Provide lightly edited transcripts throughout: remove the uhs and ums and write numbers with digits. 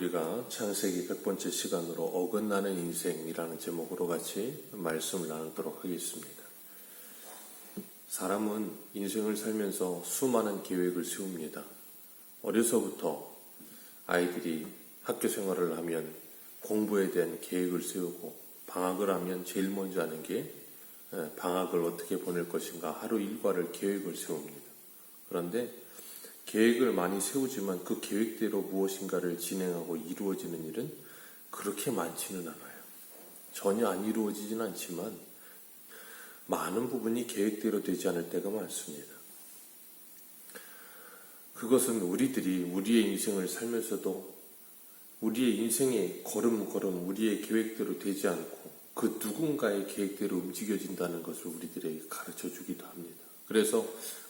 우리가 창세기 100번째 시간으로 어긋나는 인생이라는 제목으로 같이 말씀을 나누도록 하겠습니다. 사람은 인생을 살면서 수많은 계획을 세웁니다. 어려서부터 아이들이 학교 생활을 하면 공부에 대한 계획을 세우고, 방학을 하면 제일 먼저 하는 게 방학을 어떻게 보낼 것인가, 하루 일과를 계획을 세웁니다. 그런데 계획을 많이 세우지만 그 계획대로 무엇인가를 진행하고 이루어지는 일은 그렇게 많지는 않아요. 전혀 안 이루어지진 않지만 많은 부분이 계획대로 되지 않을 때가 많습니다. 그것은 우리들이 우리의 인생을 살면서도 우리의 인생의 걸음걸음 우리의 계획대로 되지 않고 그 누군가의 계획대로 움직여진다는 것을 우리들에게 가르쳐 주기도 합니다. 그래서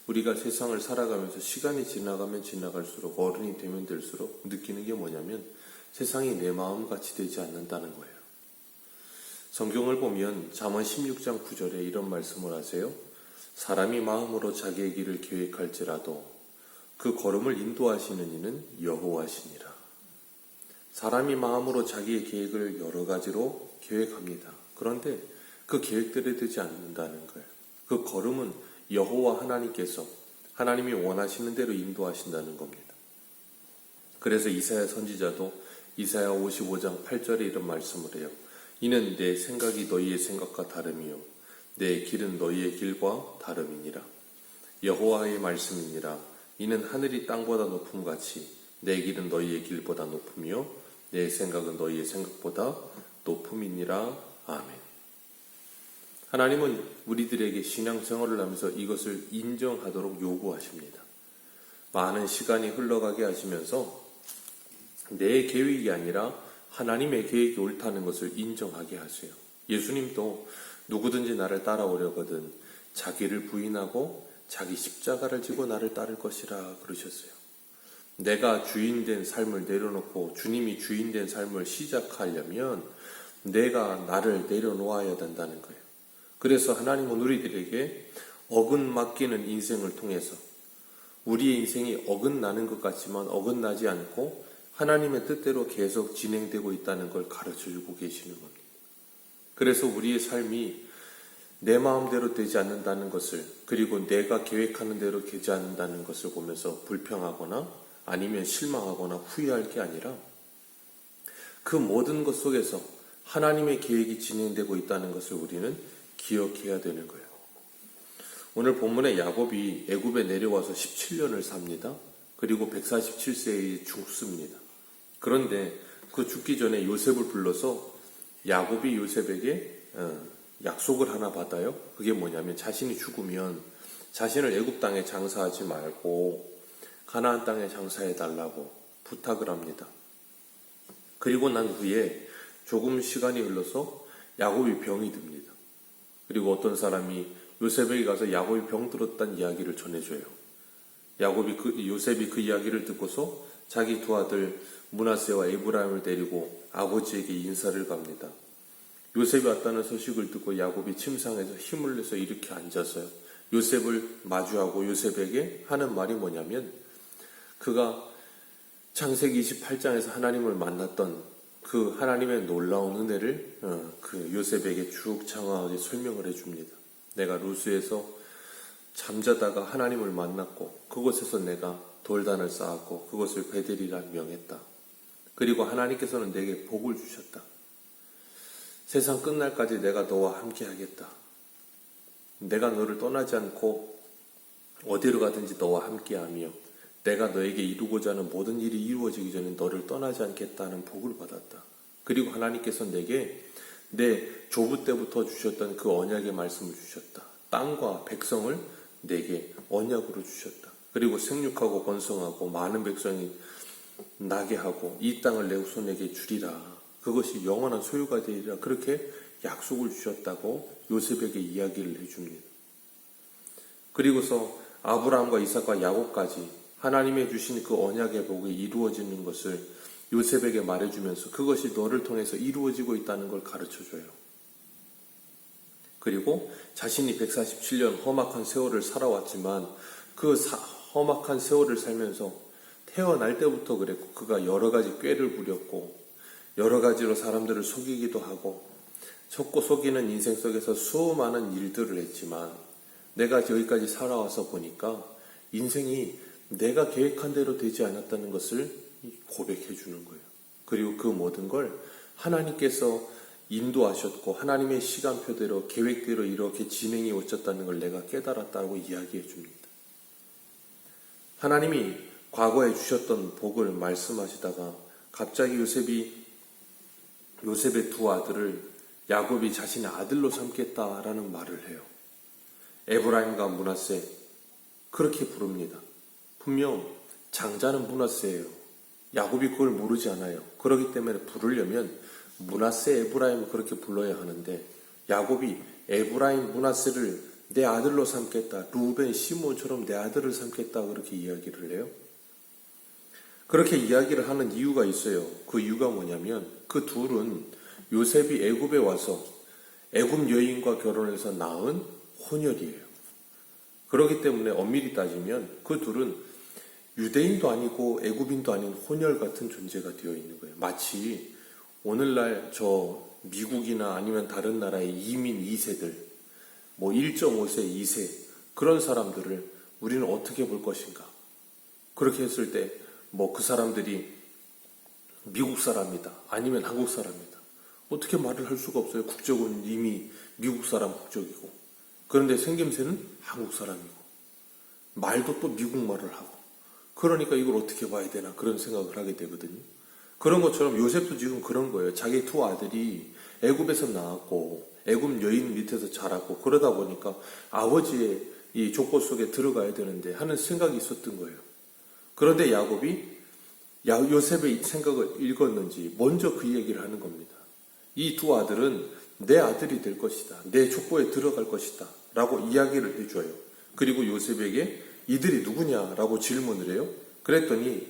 우리가 세상을 살아가면서 시간이 지나가면 지나갈수록, 어른이 되면 될수록 느끼는 게 뭐냐면 세상이 내 마음같이 되지 않는다는 거예요. 성경을 보면 잠언 16장 9절에 이런 말씀을 하세요. 사람이 마음으로 자기의 길을 계획할지라도 그 걸음을 인도하시는 이는 여호와시니라. 사람이 마음으로 자기의 계획을 여러 가지로 계획합니다. 그런데 그 계획대로 되지 않는다는 거예요. 그 걸음은 여호와 하나님께서 하나님이 원하시는 대로 인도하신다는 겁니다. 그래서 이사야 선지자도 이사야 55장 8절에 이런 말씀을 해요. 이는 내 생각이 너희의 생각과 다름이요 내 길은 너희의 길과 다름이니라. 여호와의 말씀이니라. 이는 하늘이 땅보다 높음같이 내 길은 너희의 길보다 높으며 내 생각은 너희의 생각보다 높음이니라. 아멘. 하나님은 우리들에게 신앙생활을 하면서 이것을 인정하도록 요구하십니다. 많은 시간이 흘러가게 하시면서 내 계획이 아니라 하나님의 계획이 옳다는 것을 인정하게 하세요. 예수님도 누구든지 나를 따라오려거든 자기를 부인하고 자기 십자가를 지고 나를 따를 것이라 그러셨어요. 내가 주인된 삶을 내려놓고 주님이 주인된 삶을 시작하려면 내가 나를 내려놓아야 된다는 거예요. 그래서 하나님은 우리들에게 어긋맞기는 인생을 통해서 우리의 인생이 어긋나는 것 같지만 어긋나지 않고 하나님의 뜻대로 계속 진행되고 있다는 걸 가르쳐주고 계시는 겁니다. 그래서 우리의 삶이 내 마음대로 되지 않는다는 것을, 그리고 내가 계획하는 대로 되지 않는다는 것을 보면서 불평하거나 아니면 실망하거나 후회할 게 아니라 그 모든 것 속에서 하나님의 계획이 진행되고 있다는 것을 우리는 기억해야 되는 거예요. 오늘 본문에 야곱이 애굽에 내려와서 17년을 삽니다. 그리고 147세에 죽습니다. 그런데 그 죽기 전에 요셉을 불러서 야곱이 요셉에게 약속을 하나 받아요. 그게 뭐냐면 자신이 죽으면 자신을 애굽 땅에 장사하지 말고 가나안 땅에 장사해 달라고 부탁을 합니다. 그리고 난 후에 조금 시간이 흘러서 야곱이 병이 듭니다. 그리고 어떤 사람이 요셉에게 가서 야곱이 병들었다는 이야기를 전해줘요. 요셉이 그 이야기를 듣고서 자기 두 아들 므낫세와 에브라임을 데리고 아버지에게 인사를 갑니다. 요셉이 왔다는 소식을 듣고 야곱이 침상에서 힘을 내서 이렇게 앉아서요. 요셉을 마주하고 요셉에게 하는 말이 뭐냐면 그가 창세기 28장에서 하나님을 만났던 그 하나님의 놀라운 은혜를 그 요셉에게 쭉 장황하게 설명을 해줍니다. 내가 루스에서 잠자다가 하나님을 만났고 그곳에서 내가 돌단을 쌓았고 그것을 베델이라 명했다. 그리고 하나님께서는 내게 복을 주셨다. 세상 끝날까지 내가 너와 함께 하겠다. 내가 너를 떠나지 않고 어디로 가든지 너와 함께 하며 내가 너에게 이루고자 하는 모든 일이 이루어지기 전에 너를 떠나지 않겠다는 복을 받았다. 그리고 하나님께서 내게 내 조부 때부터 주셨던 그 언약의 말씀을 주셨다. 땅과 백성을 내게 언약으로 주셨다. 그리고 생육하고 번성하고 많은 백성이 나게 하고 이 땅을 내 후손에게 주리라. 그것이 영원한 소유가 되리라. 그렇게 약속을 주셨다고 요셉에게 이야기를 해줍니다. 그리고서 아브라함과 이삭과 야곱까지 하나님의 주신 그 언약의 복이 이루어지는 것을 요셉에게 말해주면서 그것이 너를 통해서 이루어지고 있다는 걸 가르쳐줘요. 그리고 자신이 147년 험악한 세월을 살아왔지만 그 험악한 세월을 살면서 태어날 때부터 그랬고 그가 여러 가지 꾀를 부렸고 여러 가지로 사람들을 속이기도 하고 속고 속이는 인생 속에서 수많은 일들을 했지만 내가 여기까지 살아와서 보니까 인생이 내가 계획한 대로 되지 않았다는 것을 고백해 주는 거예요. 그리고 그 모든 걸 하나님께서 인도하셨고 하나님의 시간표대로 계획대로 이렇게 진행이 오셨다는 걸 내가 깨달았다고 이야기해 줍니다. 하나님이 과거에 주셨던 복을 말씀하시다가 갑자기 요셉의 두 아들을 야곱이 자신의 아들로 삼겠다라는 말을 해요. 에브라임과 므낫세 그렇게 부릅니다. 분명 장자는 므낫세예요. 야곱이 그걸 모르지 않아요. 그렇기 때문에 부르려면 므낫세 에브라임을 그렇게 불러야 하는데 야곱이 에브라임 므낫세를 내 아들로 삼겠다. 루벤 시몬처럼 내 아들을 삼겠다. 그렇게 이야기를 해요. 그렇게 이야기를 하는 이유가 있어요. 그 이유가 뭐냐면 그 둘은 요셉이 애굽에 와서 애굽 여인과 결혼해서 낳은 혼혈이에요. 그렇기 때문에 엄밀히 따지면 그 둘은 유대인도 아니고 애굽인도 아닌 혼혈 같은 존재가 되어 있는 거예요. 마치 오늘날 저 미국이나 아니면 다른 나라의 이민 2세들, 뭐 1.5세, 2세 그런 사람들을 우리는 어떻게 볼 것인가? 그렇게 했을 때 뭐 그 사람들이 미국 사람이다, 아니면 한국 사람이다. 어떻게 말을 할 수가 없어요. 국적은 이미 미국 사람 국적이고 그런데 생김새는 한국 사람이고 말도 또 미국 말을 하고 그러니까 이걸 어떻게 봐야 되나 그런 생각을 하게 되거든요. 그런 것처럼 요셉도 지금 그런 거예요. 자기 두 아들이 애굽에서 나왔고 애굽 여인 밑에서 자랐고 그러다 보니까 아버지의 이 족보 속에 들어가야 되는데 하는 생각이 있었던 거예요. 그런데 야곱이 요셉의 생각을 읽었는지 먼저 그 얘기를 하는 겁니다. 이 두 아들은 내 아들이 될 것이다. 내 족보에 들어갈 것이다. 라고 이야기를 해줘요. 그리고 요셉에게 이들이 누구냐라고 질문을 해요. 그랬더니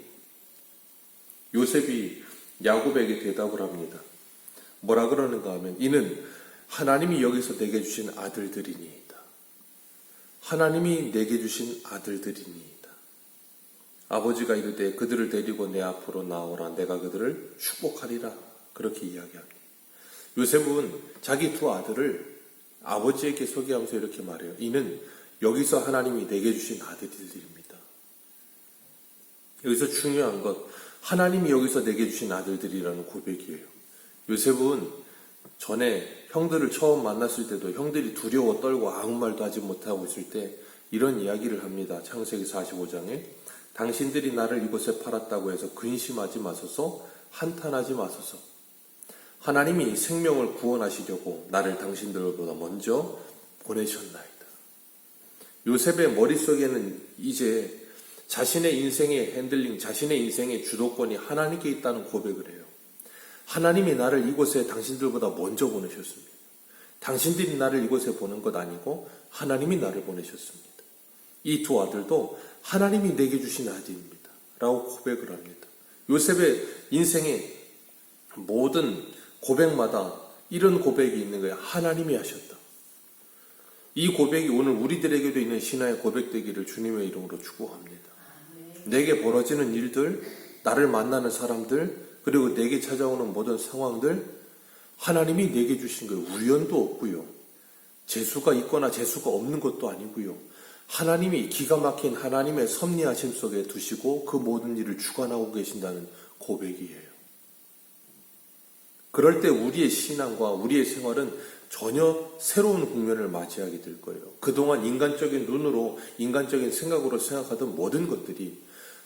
요셉이 야곱에게 대답을 합니다. 뭐라 그러는가 하면 이는 하나님이 여기서 내게 주신 아들들이니이다. 하나님이 내게 주신 아들들이니이다. 아버지가 이르되 그들을 데리고 내 앞으로 나오라. 내가 그들을 축복하리라. 그렇게 이야기합니다. 요셉은 자기 두 아들을 아버지에게 소개하면서 이렇게 말해요. 이는 여기서 하나님이 내게 주신 아들들입니다. 여기서 중요한 것, 하나님이 여기서 내게 주신 아들들이라는 고백이에요. 요셉은 전에 형들을 처음 만났을 때도 형들이 두려워 떨고 아무 말도 하지 못하고 있을 때 이런 이야기를 합니다. 창세기 45장에 당신들이 나를 이곳에 팔았다고 해서 근심하지 마소서, 한탄하지 마소서. 하나님이 생명을 구원하시려고 나를 당신들보다 먼저 보내셨나이다. 요셉의 머릿속에는 이제 자신의 인생의 핸들링, 자신의 인생의 주도권이 하나님께 있다는 고백을 해요. 하나님이 나를 이곳에 당신들보다 먼저 보내셨습니다. 당신들이 나를 이곳에 보낸 것 아니고 하나님이 나를 보내셨습니다. 이 두 아들도 하나님이 내게 주신 아들입니다. 라고 고백을 합니다. 요셉의 인생의 모든 고백마다 이런 고백이 있는 거예요. 하나님이 하셨다. 이 고백이 오늘 우리들에게도 있는 신화의 고백되기를 주님의 이름으로 축복합니다. 내게 벌어지는 일들, 나를 만나는 사람들, 그리고 내게 찾아오는 모든 상황들, 하나님이 내게 주신 거예요. 우연도 없고요. 재수가 있거나 재수가 없는 것도 아니고요. 하나님이 기가 막힌 하나님의 섭리하심 속에 두시고 그 모든 일을 주관하고 계신다는 고백이에요. 그럴 때 우리의 신앙과 우리의 생활은 전혀 새로운 국면을 맞이하게 될 거예요. 그동안 인간적인 눈으로, 인간적인 생각으로 생각하던 모든 것들이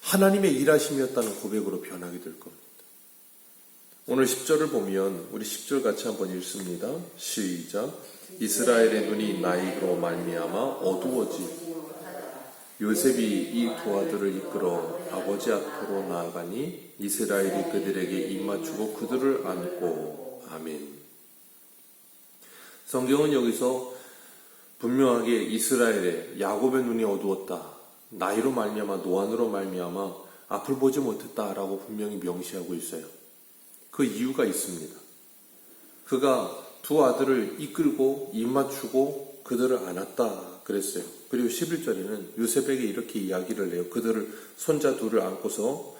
하나님의 일하심이었다는 고백으로 변하게 될 겁니다. 오늘 10절을 보면 우리 10절 같이 한번 읽습니다. 시작. 이스라엘의 눈이 나이로 말미암아 어두워지고 요셉이 이 두 아들을 이끌어 아버지 앞으로 나아가니 이스라엘이 그들에게 입맞추고 그들을 안고. 아멘. 성경은 여기서 분명하게 이스라엘의 야곱의 눈이 어두웠다. 나이로 말미암아 노안으로 말미암아 앞을 보지 못했다라고 분명히 명시하고 있어요. 그 이유가 있습니다. 그가 두 아들을 이끌고 입맞추고 그들을 안았다 그랬어요. 그리고 11절에는 요셉에게 이렇게 이야기를 해요. 그들을 손자 둘을 안고서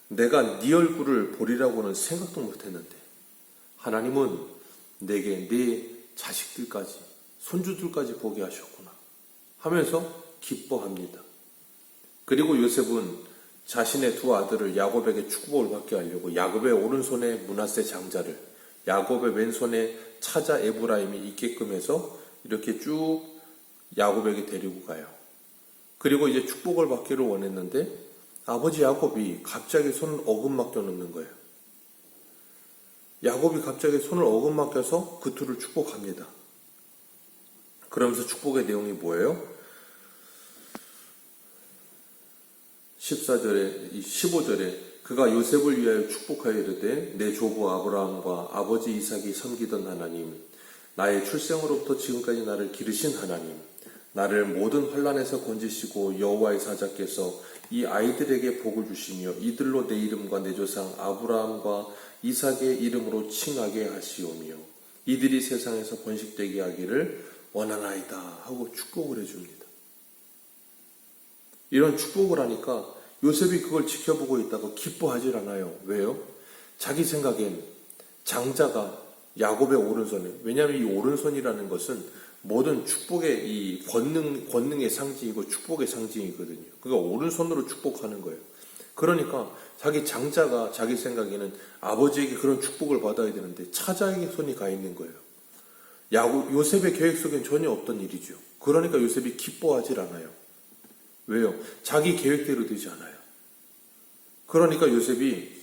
내가 네 얼굴을 보리라고는 생각도 못했는데 하나님은 내게 네 자식들까지 손주들까지 보게 하셨구나 하면서 기뻐합니다. 그리고 요셉은 자신의 두 아들을 야곱에게 축복을 받게 하려고 야곱의 오른손에 므낫세 장자를 야곱의 왼손에 차자 에브라임이 있게끔 해서 이렇게 쭉 야곱에게 데리고 가요. 그리고 이제 축복을 받기를 원했는데 아버지 야곱이 갑자기 손을 어긋맞겨 놓는 거예요. 야곱이 갑자기 손을 어긋맞겨서 그 둘을 축복합니다. 그러면서 축복의 내용이 뭐예요? 14절에, 15절에 그가 요셉을 위하여 축복하여 이르되 내 조부 아브라함과 아버지 이삭이 섬기던 하나님, 나의 출생으로부터 지금까지 나를 기르신 하나님, 나를 모든 환난에서 건지시고 여호와의 사자께서 이 아이들에게 복을 주시며 이들로 내 이름과 내 조상 아브라함과 이삭의 이름으로 칭하게 하시오며 이들이 세상에서 번식되게 하기를 원하나이다 하고 축복을 해줍니다. 이런 축복을 하니까 요셉이 그걸 지켜보고 있다가 기뻐하질 않아요. 왜요? 자기 생각엔 장자가 야곱의 오른손에, 왜냐하면 이 오른손이라는 것은 모든 축복의 이 권능의 상징이고 축복의 상징이거든요. 그러니까 오른손으로 축복하는 거예요. 그러니까 자기 장자가 자기 생각에는 아버지에게 그런 축복을 받아야 되는데 차자에게 손이 가 있는 거예요. 요셉의 계획 속엔 전혀 없던 일이죠. 그러니까 요셉이 기뻐하질 않아요. 왜요? 자기 계획대로 되지 않아요. 그러니까 요셉이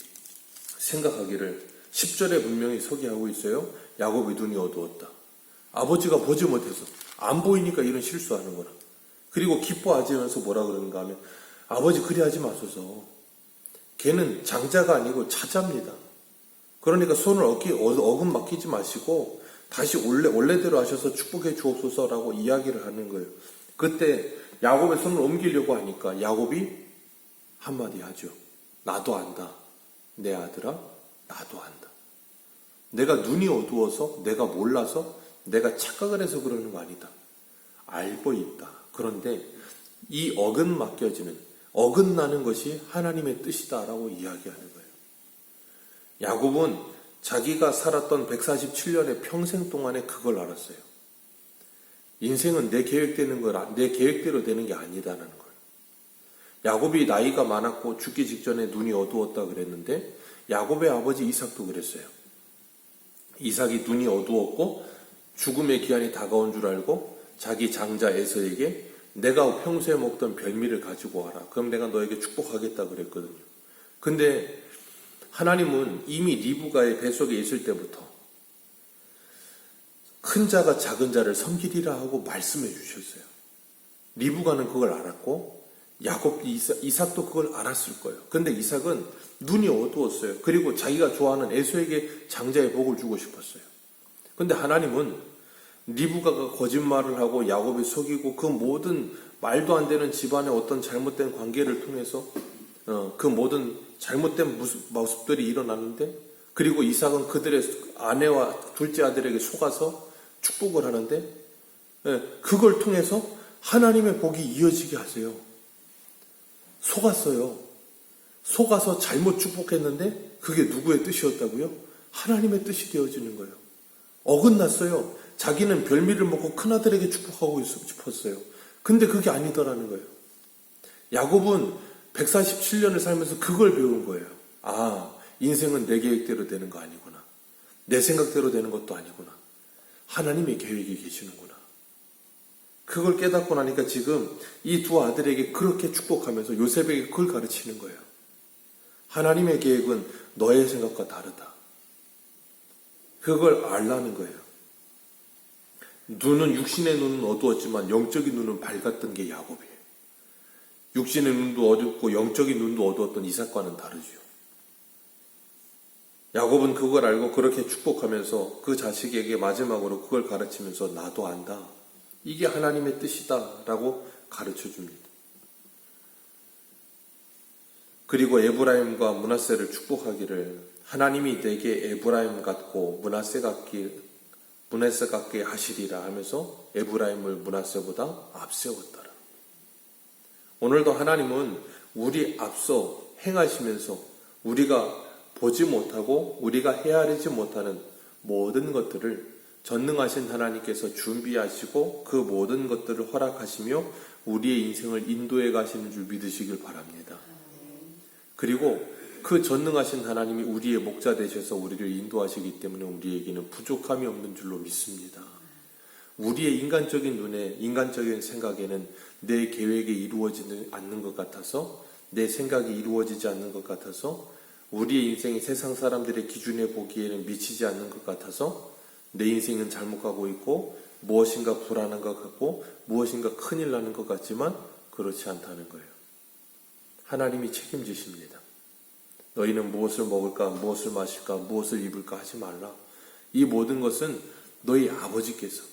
생각하기를 10절에 분명히 서기하고 있어요. 야곱의 눈이 어두웠다. 아버지가 보지 못해서 안 보이니까 이런 실수하는구나. 그리고 기뻐하지 않아서 뭐라 그러는가 하면 아버지 그리하지 마소서. 걔는 장자가 아니고 차자입니다. 그러니까 손을 어금 맡기지 마시고 다시 원래대로 하셔서 축복해 주옵소서라고 이야기를 하는 거예요. 그때 야곱의 손을 옮기려고 하니까 야곱이 한마디 하죠. 나도 안다. 내 아들아, 나도 안다. 내가 눈이 어두워서, 내가 몰라서, 내가 착각을 해서 그러는 거 아니다. 알고 있다. 그런데 이 어긋나는 것이 하나님의 뜻이다라고 이야기하는 거예요. 야곱은 자기가 살았던 147년의 평생 동안에 그걸 알았어요. 인생은 내 계획대로 되는 게 아니다라는 거예요. 야곱이 나이가 많았고 죽기 직전에 눈이 어두웠다 그랬는데 야곱의 아버지 이삭도 그랬어요. 이삭이 눈이 어두웠고 죽음의 기한이 다가온 줄 알고 자기 장자 에서에게 내가 평소에 먹던 별미를 가지고 와라. 그럼 내가 너에게 축복하겠다 그랬거든요. 근데 하나님은 이미 리브가의 뱃속에 있을 때부터 큰 자가 작은 자를 섬기리라 하고 말씀해 주셨어요. 리브가는 그걸 알았고 이삭도 그걸 알았을 거예요. 근데 이삭은 눈이 어두웠어요. 그리고 자기가 좋아하는 에서에게 장자의 복을 주고 싶었어요. 근데 하나님은 리브가가 거짓말을 하고 야곱이 속이고 그 모든 말도 안 되는 집안의 어떤 잘못된 관계를 통해서 그 모든 잘못된 모습들이 일어났는데 그리고 이삭은 그들의 아내와 둘째 아들에게 속아서 축복을 하는데 그걸 통해서 하나님의 복이 이어지게 하세요. 속았어요. 속아서 잘못 축복했는데 그게 누구의 뜻이었다고요? 하나님의 뜻이 되어지는 거예요. 어긋났어요. 자기는 별미를 먹고 큰아들에게 축복하고 싶었어요. 근데 그게 아니더라는 거예요. 야곱은 147년을 살면서 그걸 배운 거예요. 아, 인생은 내 계획대로 되는 거 아니구나. 내 생각대로 되는 것도 아니구나. 하나님의 계획이 계시는구나. 그걸 깨닫고 나니까 지금 이 두 아들에게 그렇게 축복하면서 요셉에게 그걸 가르치는 거예요. 하나님의 계획은 너의 생각과 다르다. 그걸 알라는 거예요. 육신의 눈은 어두웠지만 영적인 눈은 밝았던 게 야곱이에요. 육신의 눈도 어둡고 영적인 눈도 어두웠던 이삭과는 다르죠. 야곱은 그걸 알고 그렇게 축복하면서 그 자식에게 마지막으로 그걸 가르치면서 나도 안다. 이게 하나님의 뜻이다 라고 가르쳐 줍니다. 그리고 에브라임과 므낫세를 축복하기를 하나님이 내게 에브라임 같고 므낫세 같기 므낫세 같게 하시리라 하면서 에브라임을 므낫세보다 앞세웠더라. 오늘도 하나님은 우리 앞서 행하시면서 우리가 보지 못하고 우리가 헤아리지 못하는 모든 것들을 전능하신 하나님께서 준비하시고 그 모든 것들을 허락하시며 우리의 인생을 인도해 가시는 줄 믿으시길 바랍니다. 그리고 그 전능하신 하나님이 우리의 목자 되셔서 우리를 인도하시기 때문에 우리에게는 부족함이 없는 줄로 믿습니다. 우리의 인간적인 눈에, 인간적인 생각에는 내 계획이 이루어지지 않는 것 같아서, 내 생각이 이루어지지 않는 것 같아서, 우리의 인생이 세상 사람들의 기준에 보기에는 미치지 않는 것 같아서 내 인생은 잘못 가고 있고 무엇인가 불안한 것 같고 무엇인가 큰일 나는 것 같지만 그렇지 않다는 거예요. 하나님이 책임지십니다. 너희는 무엇을 먹을까, 무엇을 마실까, 무엇을 입을까 하지 말라. 이 모든 것은 너희 아버지께서,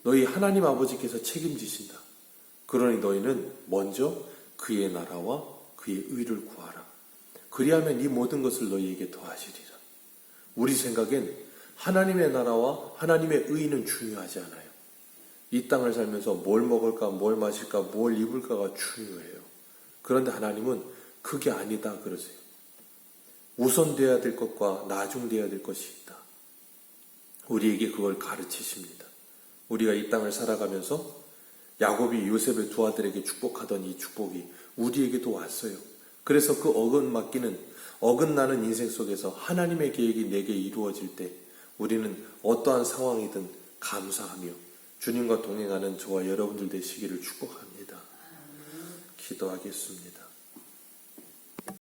너희 하나님 아버지께서 책임지신다. 그러니 너희는 먼저 그의 나라와 그의 의를 구하라. 그리하면 이 모든 것을 너희에게 더하시리라. 우리 생각엔 하나님의 나라와 하나님의 의는 중요하지 않아요. 이 땅을 살면서 뭘 먹을까, 뭘 마실까, 뭘 입을까가 중요해요. 그런데 하나님은 그게 아니다 그러세요. 우선돼야 될 것과 나중돼야 될 것이 있다. 우리에게 그걸 가르치십니다. 우리가 이 땅을 살아가면서 야곱이 요셉의 두 아들에게 축복하던 이 축복이 우리에게도 왔어요. 그래서 그 어긋나는 인생 속에서 하나님의 계획이 내게 이루어질 때 우리는 어떠한 상황이든 감사하며 주님과 동행하는 저와 여러분들 되시기를 축복합니다. 기도하겠습니다.